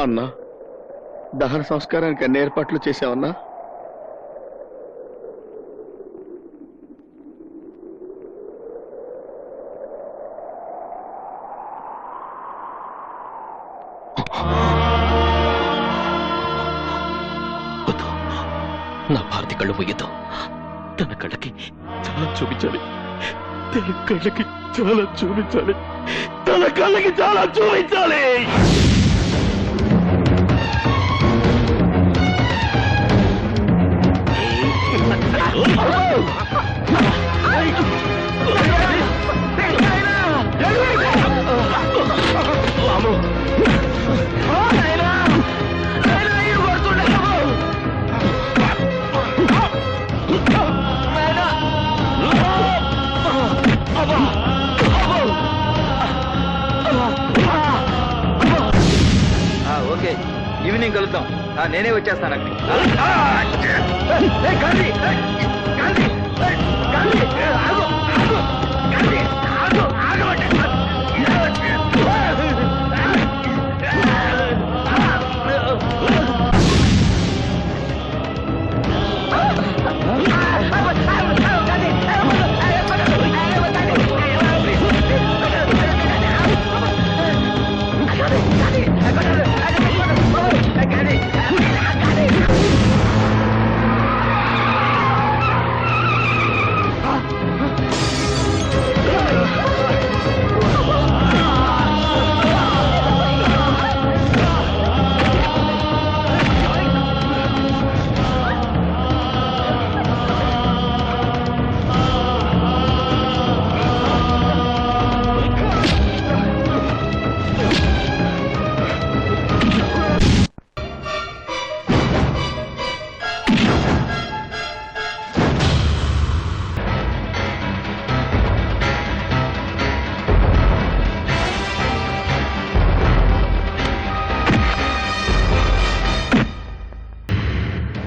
అన్నా, దహన సంస్కారానికి అన్ని ఏర్పాట్లు చేసావన్నా? నా భారతి కళ్ళు పోయేద్దు. తన కళ్ళకి చాలా చూపించాలి, తన కళ్ళకి చాలా చూపించాలి, తన కళ్ళకి చాలా చూపించాలి. ఓకే, ఈవినింగ్ కలుద్దాం. నేనే వచ్చేస్తాను అక్కడికి.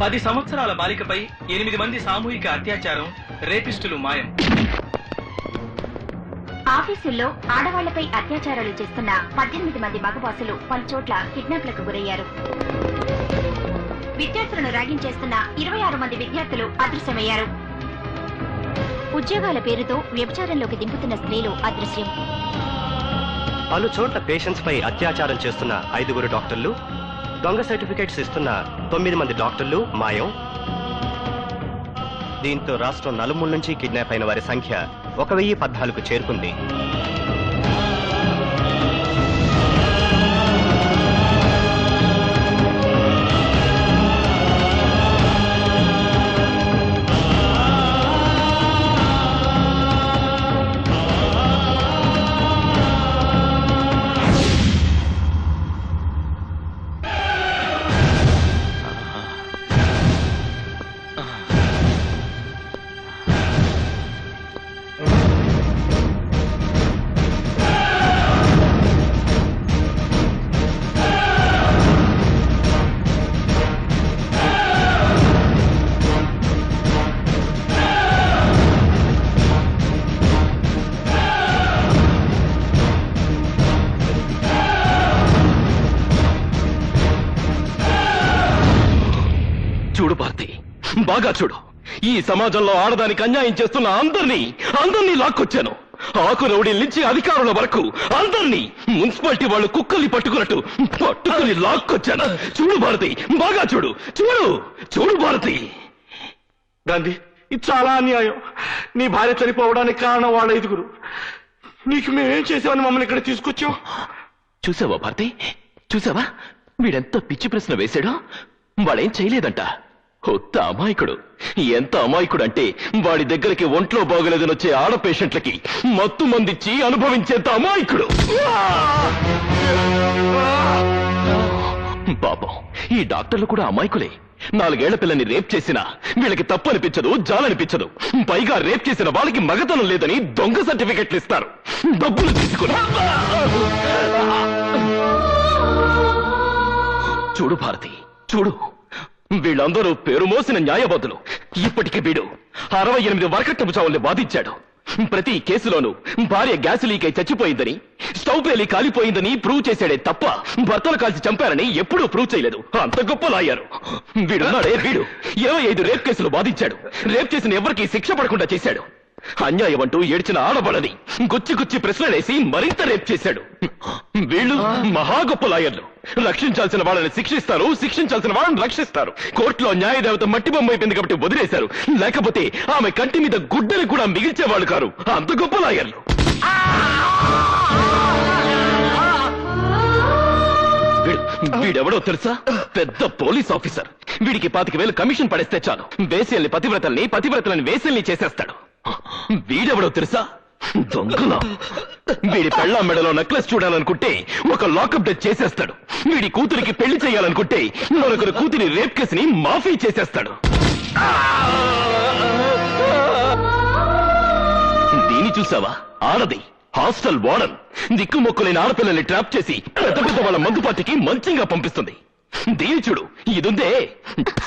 పది సంవత్సరాల బాలికపై 8 మంది సామూహిక అత్యాచారం, రేపిస్టులు మాయం. ఆఫీసుల్లో ఆడవాళ్లపై అత్యాచారాలు చేస్తున్న 18 మంది మగబాసులు పలుచోట్ల కిడ్నాప్లకు గురయ్యారు. విద్యార్థులను ర్యాగింగ్ చేస్తున్న 26 మంది విద్యార్థులు అదృశ్యమయ్యారు. ఉద్యోగాల పేరుతో వ్యభిచారంలోకి దింపుతున్న స్త్రీలు అదృశ్యం. పలు చోట్ల పేషెంట్స్ పై అత్యాచారం చేస్తున్న 5 డాక్టర్లు, దొంగ సర్టిఫికేట్స్ ఇస్తున్న 9 మంది డాక్టర్లు మాయం. దీంతో రాష్ట్రం నలుమూల నుంచి కిడ్నాప్ అయిన వారి సంఖ్య 1014కు చేరుకుంది. చూడు భారతి, బాగా చూడు. ఈ సమాజంలో ఆడదానికి అన్యాయం చేస్తున్న అందరినీ లాక్కొచ్చాను. ఆకు రౌడీల నుంచి అధికారుల వరకు అందరినీ, మున్సిపాలిటీ వాళ్ళు కుక్కల్ని పట్టుకుని లాక్కొచ్చాను. చూడు భారతి, బాగా చూడు. చూడు భారతి. గాంధీ, ఇది చాలా అన్యాయం. నీ భార్య చనిపోవడానికి కారణం వాళ్ళ 5. నీకు మేమేం చేసామని మమ్మల్ని ఇక్కడ తీసుకొచ్చావు? చూసావా భారతి, చూసావా వీడెంత పిచ్చి ప్రశ్న వేశాడో? వాడేం చేయలేదంట. కొత్త అమాయకుడు. ఎంత అమాయకుడు అంటే వాడి దగ్గరికి ఒంట్లో బాగలేదని వచ్చే ఆడ పేషెంట్లకి మత్తు మందిచ్చి అనుభవించేంత అమాయకుడు. పాపం, ఈ డాక్టర్లు కూడా అమాయకులే. 4 ఏళ్ల పిల్లని రేప్ చేసినా వీళ్ళకి తప్పు అనిపించదు, జాలనిపించదు. పైగా రేప్ చేసిన వాళ్ళకి మగతనం లేదని దొంగ సర్టిఫికెట్లు ఇస్తారు, డబ్బులు తీసుకుని. చూడు భారతి, చూడు. వీళ్ళందరూ పేరు మోసిన న్యాయవాదులు. ఇప్పటికి వీడు 68 వరకట్నపు చావుల్ని బాధించాడు. ప్రతి కేసులోనూ భార్య గ్యాస్ లీక్ అయి చచ్చిపోయిందని, స్టవ్ పేలి కాలిపోయిందని ప్రూవ్ చేశాడే తప్ప భర్తలు కాల్చి చంపారని ఎప్పుడూ ప్రూవ్ చేయలేదు. అంత గొప్ప లాయరు వీడున్నాడే. వీడు 25 రేప్ కేసులు బాధించాడు. రేప్ చేసిన ఎవరికీ శిక్ష పడకుండా చేశాడు. అన్యాయం అంటూ ఏడ్చిన ఆడబడని గుచ్చి గుచ్చి ప్రశ్నలేసి మరింత రేప్ చేశాడు. వీళ్ళు మహా గొప్ప లాయర్లు. రక్షించాల్సిన వాళ్ళని శిక్షిస్తారు, శిక్షించాల్సిన వాళ్ళని రక్షిస్తారు. కోర్టులో న్యాయదేవత మట్టి బొమ్మ అయిపోయింది కాబట్టి వదిలేశారు. లేకపోతే ఆమె కంటి మీద గుడ్డని కూడా మిగిల్చేవాళ్ళు కారు. అంత గొప్ప లాయర్లు. వీడెవడో తెలుసా? పెద్ద పోలీస్ ఆఫీసర్. వీడికి 25,000 కమిషన్ పడేస్తే చాలు వేసేల్ని పతివ్రతల్ని, పతివ్రతలని వేసేల్ని చేసేస్తాడు. వీడెవడో తెలుసా? దొంగల. వీడి పెళ్ళాం మెడలో నెక్లెస్ చూడాలనుకుంటే ఒక లాకప్ డెత్ చేసేస్తాడు. వీడి కూతురికి పెళ్లి చేయాలనుకుంటే మరొకరి కూతురి రేప్ కేసుని మాఫీ చేసేస్తాడు. దీన్ని చూసావా? ఆడది హాస్టల్ వార్డన్ దిక్కుమొక్కులేని ఆడపిల్లల్ని ట్రాప్ చేసి పెద్ద పెద్ద వాళ్ళ మందు పార్టీకి మంచిగా పంపిస్తుంది. దీని చూడు, ఇదుందే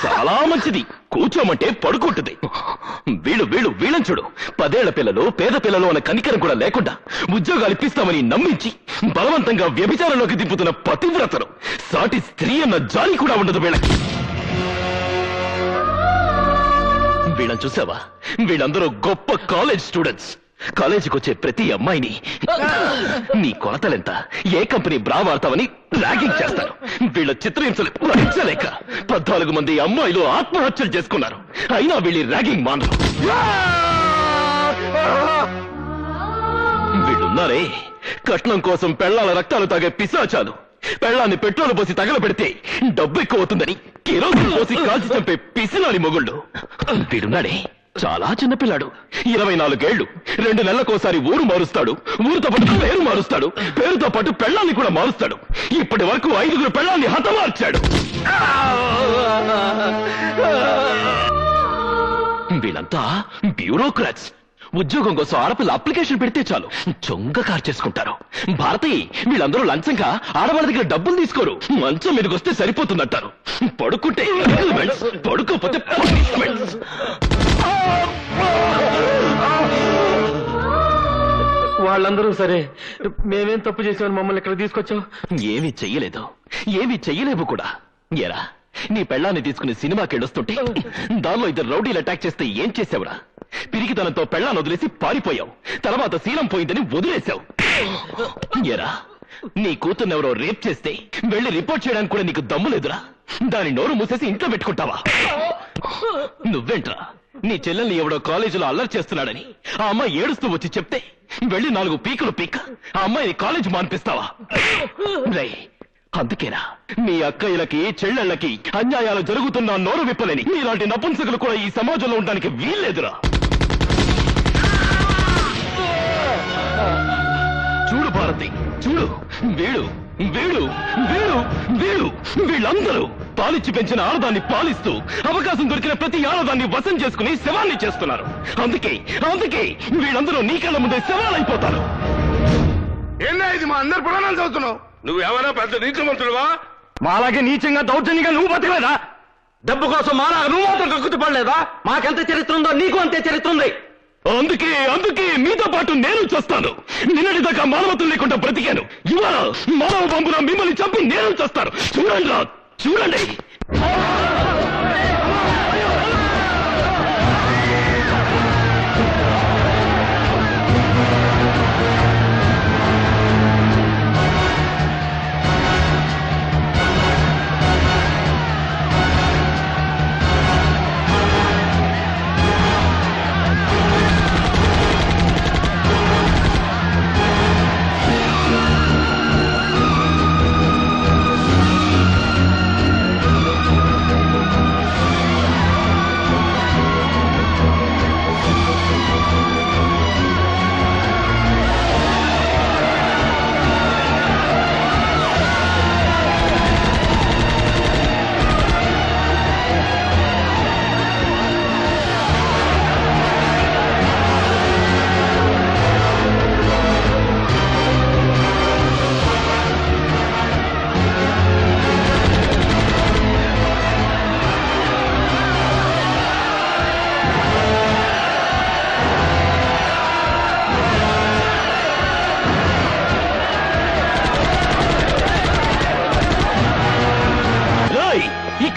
చాలా మంచిది. కూర్చోమంటే పడుకుంటుంది. వీళ్ళని చూడు, 10 ఏళ్ల పిల్లలు, పేద పిల్లలు అన్న కనికరం కూడా లేకుండా ఉద్యోగాలు ఇప్పిస్తామని నమ్మించి బలవంతంగా వ్యభిచారంలోకి దింపుతున్న పతివ్రతలు. సాటి స్త్రీ అన్న జాలి కూడా ఉండదు వీళ్ళకి. వీళ్ళని చూసావా? వీళ్ళందరూ గొప్ప కాలేజ్ స్టూడెంట్స్. కాలేజీకి వచ్చే ప్రతి అమ్మాయిని నీ కొలతలెంత, ఏ కంపెనీ బ్రా వాడతావని ర్యాగింగ్ చేస్తారు. వీళ్ళ చిత్రహింసలు భరించలేక 14 మంది అమ్మాయిలు ఆత్మహత్యలు చేసుకున్నారు. అయినా వీళ్ళ ర్యాగింగ్ మానరు. వీళ్ళున్నారే, కట్నం కోసం పెళ్లాల రక్తాలు తాగే పిశాచాలు. పెళ్లాన్ని పెట్రోల్ పోసి తగలబెడితే డబ్బు ఎక్కువ అవుతుందని కిరోసిన్ పోసి కాల్చి చంపే పిసినాలి మొగుళ్ళు. వీడున్నాడే, చాలా చిన్నపిల్లాడు. 24 ఏళ్లు. 2 నెలలకోసారి ఊరు మారుస్తాడు. ఊరితో పాటు పేరు మారుస్తాడు. పేరుతో పాటు పెళ్ళాన్ని కూడా మారుస్తాడు. ఇప్పటి వరకు 5 పెళ్ళాన్ని హతమార్చాడు. వీళ్ళంతా బ్యూరోక్రాట్స్. ఉద్యోగం కోసం ఆడపిల్ల అప్లికేషన్ పెడితే చాలు చొంగ కార్ చేసుకుంటారు. భారతి, వీళ్ళందరూ లంచంగా ఆడవాళ్ళ దగ్గర డబ్బులు తీసుకోరు. మంచం మీదకి వస్తే సరిపోతుందంటారు. పడుకుంటే పడుకోపోతే పనిష్మెంట్స్. వాళ్ళందరూ సరే, మేమేం తప్పు చేసామని మమ్మల్ని ఇక్కడ తీసుకొచ్చావు? ఏమీ చెయ్యలేదు, ఏమీ చెయ్యలేవు కూడా. ఎరా, నీ పెళ్ళాన్ని తీసుకుని సినిమాకి వెళ్ళొస్తుంటే దానిలో 2 రౌడీలు అటాక్ చేస్తే ఏం చేసావురా? పిరికితనంతో పెళ్ళాన్ని వదిలేసి పారిపోయావు. తర్వాత శీలం పోయిందని వదిలేశావు. ఎరా, నీ కూతుర్నెవరో రేప్ చేస్తే వెళ్ళి రిపోర్ట్ చేయడానికి కూడా నీకు దమ్ము లేదురా? దాని నోరు మూసేసి ఇంట్లో పెట్టుకుంటావా? నువ్వేంట్రా, నీ చెల్లెల్ని ఎవడో కాలేజీలో అల్లరి చేస్తున్నాడని ఆ అమ్మాయి ఏడుస్తూ వచ్చి చెప్తే వెళ్ళి 4 పీకులు పీక ఆ అమ్మాయిని కాలేజ్ మాన్పిస్తావా? రే, అందుకేనా మీ అక్కయ్యలకి, చెల్లెళ్ళకి అన్యాయాలు జరుగుతున్నా నోరు విప్పలేని మీలాంటి నపుంసకులు కూడా ఈ సమాజంలో ఉండడానికి వీల్లేదురా. చూడు భారతి, చూడు, వీడు వీడు వీడు వీడు వీళ్ళందరూ పాలిచ్చి పెంచిన ఆడదాన్ని పాలిస్తూ అవకాశం దొరికిన ప్రతి ఆడదాన్ని వశం చేసుకుని శవాన్ని చేస్తున్నారు. అందుకే వీళ్ళందరూ నీ కళ్ళ ముందే శవాలైపోతారు. ఏందా ఇది? మా అందరు పురాణాలు చదువుతున్నావు. నువ్వేమైనా పెద్ద నీతిమంతుడువా? మాలాగే నీచంగా దౌర్జన్యంగా నువ్వు బతకలేదా? డబ్బు కోసం మాలాగా నువ్వు మాత్రం కక్కుతు పడలేదా? మాకెంత చరిత్ర ఉందో నీకు అంతే చరిత్ర ఉంది. అందుకే మీతో పాటు నేను చేస్తాను. నిన్నటిదాకా మానవత్వం లేకుండా బ్రతికాను. ఇవాళ మానవ పంపున మిమ్మల్ని చంపి నేను చేస్తాను. చూడండి.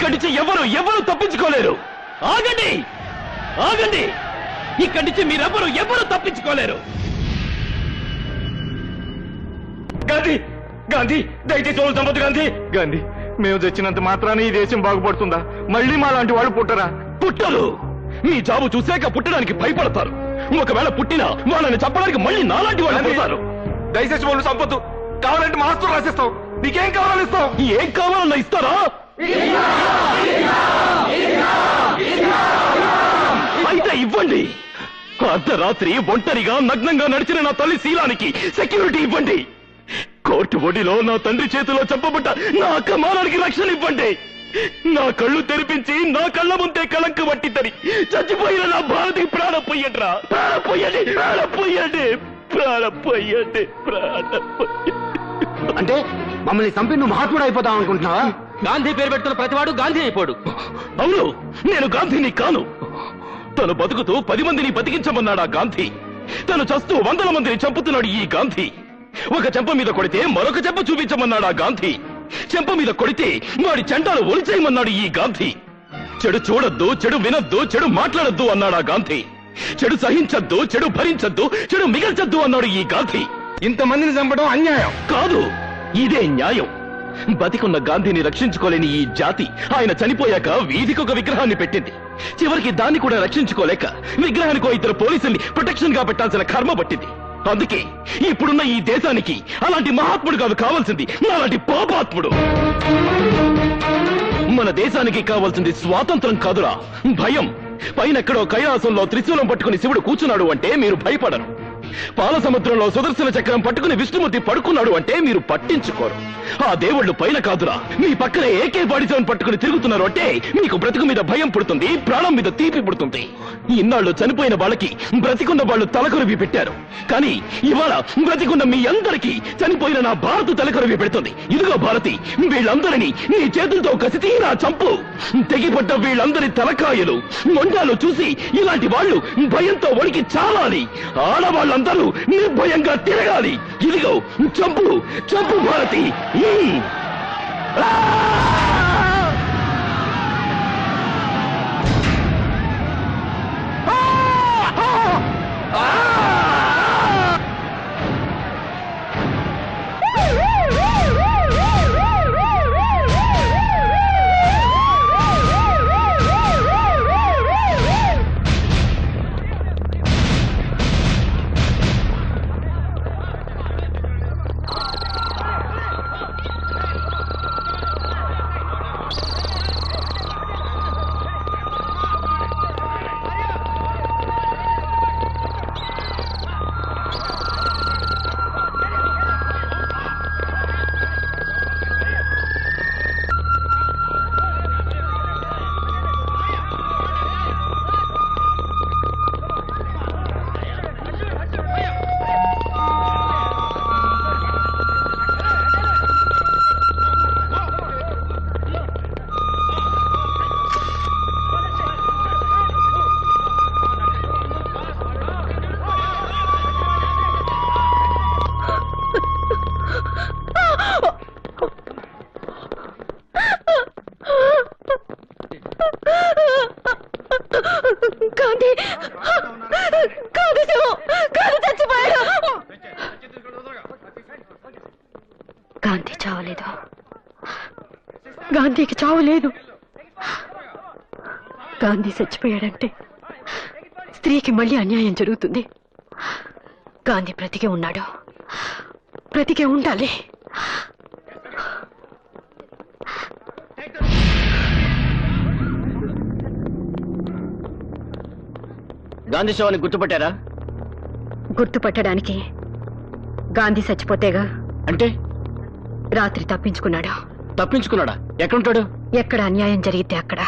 ఇక్కడి నుంచి ఎవరు తప్పించుకోలేరు. ఆగండి, ఆగండి, ఇక్కడి నుంచి ఎవరు తప్పించుకోలేరు. గాంధీ, గాంధీ, దయచేసి వాళ్ళు చంపొద్దు గాంధీ. గాంధీ, మేము తెచ్చినంత మాత్రాన ఈ దేశం బాగుపడుతుందా? మళ్ళీ మా లాంటి వాళ్ళు పుట్టరా? పుట్టరు. మీ జాబు చూశాక పుట్టడానికి భయపడతారు. ఒకవేళ పుట్టినా వాళ్ళని చంపడానికి మళ్ళీ నాలాంటి వాళ్ళు పుడతారు. దయచేసి వాళ్ళు చంపొద్దు. కావాలంటే మా ఆస్తులు రాసిస్తాం. నీకేం కావాలని ఇస్తాం. ఏం కావాలన్నా ఇస్తారా? అయితే ఇవ్వండి. అర్ధరాత్రి ఒంటరిగా నగ్నంగా నడిచిన నా తల్లి శీలానికి సెక్యూరిటీ ఇవ్వండి. కోర్టు ఒడిలో నా తండ్రి చేతిలో చంపబడ్డ నా అక్కమానానికి రక్షణ ఇవ్వండి. నా కళ్ళు తెరిపించి నా కళ్ళ ముందే కళంక పట్టిద్దని చచ్చిపోయిన నా భారతికి ప్రాణం పొయ్యండి రా. ప్రాణం పొయ్యండి, ప్రాణం పొయ్యండి, ప్రాణం పొయ్యండి, ప్రాణం పొయ్యండి. అంటే మమ్మల్ని చంపి నువ్వు మహాత్ముడు అయిపోతావు అనుకుంటున్నావా? గాంధీ పేరు పెడుతున్న ప్రతివాడు గాంధీ అయిపోడు. అవును, నేను గాంధీని కాను. తను బతుకుతూ 10 మందిని బతికించమన్నాడు ఆ గాంధీ. తను చస్తూ 100 మందిని చంపుతున్నాడు ఈ గాంధీ. ఒక చెంప మీద కొడితే మరొక చెంప చూపించమన్నాడు ఆ గాంధీ. చెంప మీద కొడితే వాడి చెంటాలు ఒలిచేయమన్నాడు ఈ గాంధీ. చెడు చూడొద్దు, చెడు వినొద్దు, చెడు మాట్లాడొద్దు అన్నాడు ఆ గాంధీ. చెడు సహించొద్దు, చెడు భరించొద్దు, చెడు మిగల్చొద్దు అన్నాడు ఈ గాంధీ. ఇంతమందిని చంపడం అన్యాయం కాదు, ఇదే న్యాయం. బతికున్న గాంధీని రక్షించుకోలేని ఈ జాతి ఆయన చనిపోయాక వీధికొక విగ్రహాన్ని పెట్టింది. చివరికి దాన్ని కూడా రక్షించుకోలేక విగ్రహానికో 2 పోలీసుల్ని ప్రొటెక్షన్ గా పెట్టాల్సిన కర్మ పట్టింది. అందుకే ఇప్పుడున్న ఈ దేశానికి అలాంటి మహాత్ముడు కాదు కావాల్సింది, అలాంటి పాపాత్ముడు. మన దేశానికి కావాల్సింది స్వాతంత్రం కాదురా, భయం. పైనెక్కడో కైలాసంలో త్రిశూలం పట్టుకుని శివుడు కూర్చున్నాడు అంటే మీరు భయపడరు. పాల సముద్రంలో సుదర్శన చక్రం పట్టుకుని విష్ణుమూర్తి పడుకున్నాడు అంటే మీరు పట్టించుకోరు. ఆ దేవుళ్ళు పైన కాదురా, మీ పక్కనే AK-47 పట్టుకుని తిరుగుతున్నారు అంటే మీకు బ్రతుకు మీద భయం పుడుతుంది, ప్రాణం మీద తీపి పుడుతుంది. ఇన్నాళ్ళు చనిపోయిన వాళ్ళకి బ్రతికున్న వాళ్ళు తలకొరివి పెట్టారు. కానీ ఇవాళ బ్రతికున్న మీ అందరికీ చనిపోయిన నా భారత్ తలకొరివి పెడుతుంది. ఇదిగో భారతి, వీళ్ళందరినీ నీ చేతులతో కసి తీరా చంపు. తెగిపడ్డ వీళ్ళందరి తలకాయలు మొండాలు చూసి ఇలాంటి వాళ్ళు భయంతో వణికి చాలాలి. ఆడవాళ్ళందరూ నిర్భయంగా తిరగాలి. ఇదిగో చంపు, చంపు భారతి. గాంధీ, గాంధీ శవం, గాంధీ చచ్చిపోయాడు. గాంధీ చావలేదు, గాంధీకి చావు లేదు. గాంధీ చచ్చిపోయాడంటే స్త్రీకి మళ్ళీ అన్యాయం జరుగుతుంది. గాంధీ బ్రతికే ఉన్నాడు, బ్రతికే ఉండాలి. గాంధీ శవాన్ని గుర్తుపట్టారా? గుర్తుపట్టడానికి గాంధీ చచ్చిపోతేగా. అంటే రాత్రి తప్పించుకున్నాడు. తప్పించుకున్నాడా? ఎక్కడుంటాడు? ఎక్కడ అన్యాయం జరిగితే అక్కడ.